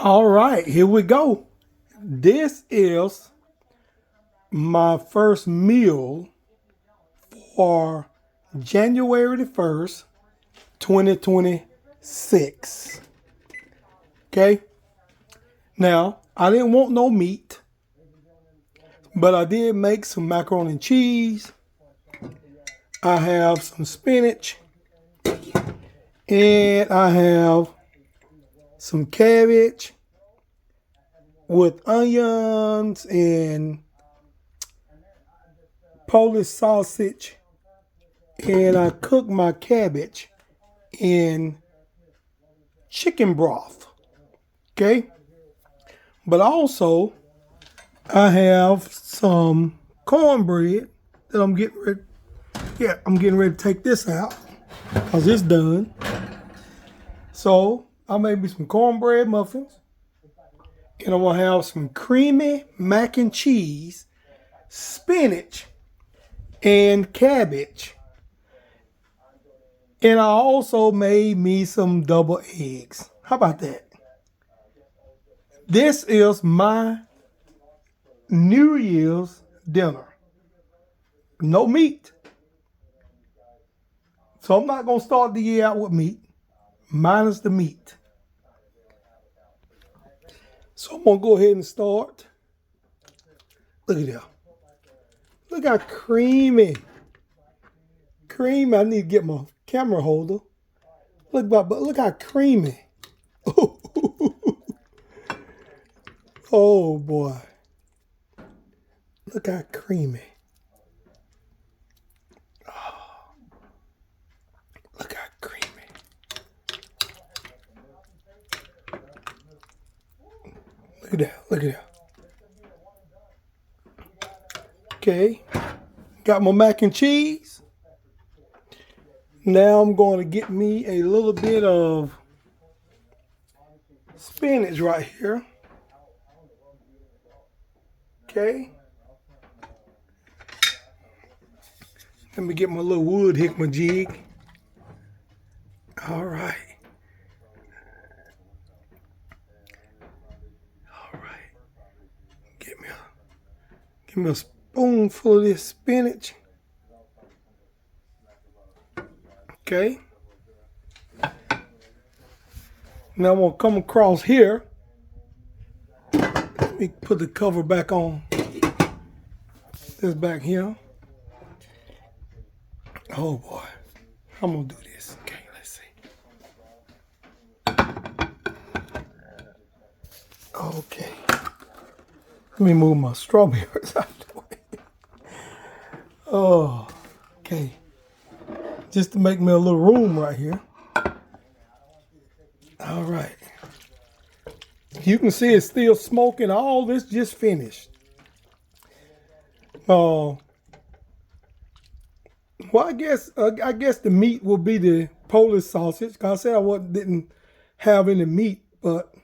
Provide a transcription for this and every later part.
All right, here we go. This is my first meal for January the 1st, 2026. Okay? Now, I didn't want no meat, but I did make some macaroni and cheese. I have some spinach, and I have some cabbage with onions and Polish sausage, and I cooked my cabbage in chicken broth. Okay? But also, I have some cornbread that I'm getting ready. Yeah, I'm getting ready to take this out because it's done. So I made me some cornbread muffins, and I'm gonna have some creamy mac and cheese, spinach, and cabbage. And I also made me some double eggs. How about that? This is my New Year's dinner. No meat. So I'm not going to start the year out with meat, minus the meat. So I'm going to go ahead and start. Look at that. Look how creamy. Creamy. I need to get my camera holder. Look how creamy. Oh boy. Look how creamy. Oh, look how creamy. Look at that. Look at that. Okay. Got my mac and cheese. Now I'm going to get me a little bit of spinach right here. Okay. Let me get my little wood hickman jig. All right. All right. Give me a spoonful of this spinach. Okay. Now I'm going to come across here. Let me put the cover back on. This back here. Oh boy. I'm going to do this. Okay, let's see. Okay. Let me move my strawberries out of the way. Oh, okay. Just to make me a little room right here. All right. You can see it's still smoking. All this just finished. Well, I guess the meat will be the Polish sausage. Cause I said didn't have any meat, but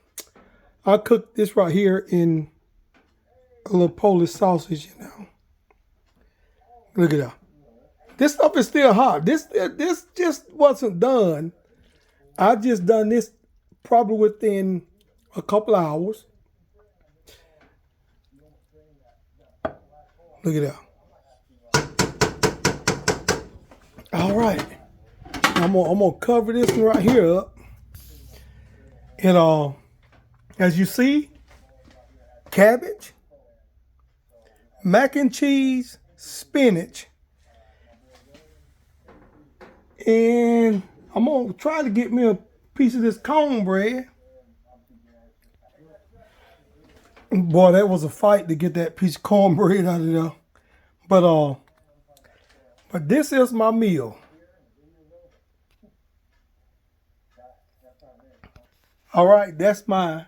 I cooked this right here in a little Polish sausage. Look at that. This stuff is still hot. This just wasn't done. I just done this probably within a couple hours. Look at that. All right. I'm gonna cover this one right here up. And as you see, cabbage, mac and cheese, spinach, and I'm gonna try to get me a piece of this cornbread. Boy, that was a fight to get that piece of cornbread out of there. But this is my meal. All right, that's my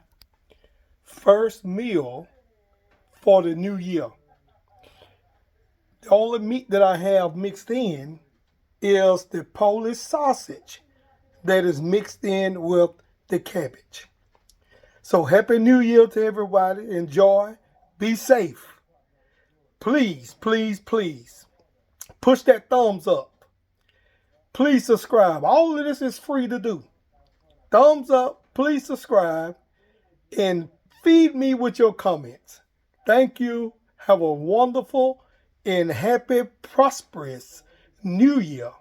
first meal for the new year. The only meat that I have mixed in is the Polish sausage that is mixed in with the cabbage. So Happy New Year to everybody. Enjoy. Be safe. Please, please, please push that thumbs up. Please subscribe. All of this is free to do. Thumbs up. Please subscribe. and feed me with your comments. Thank you. Have a wonderful and happy, prosperous New Year.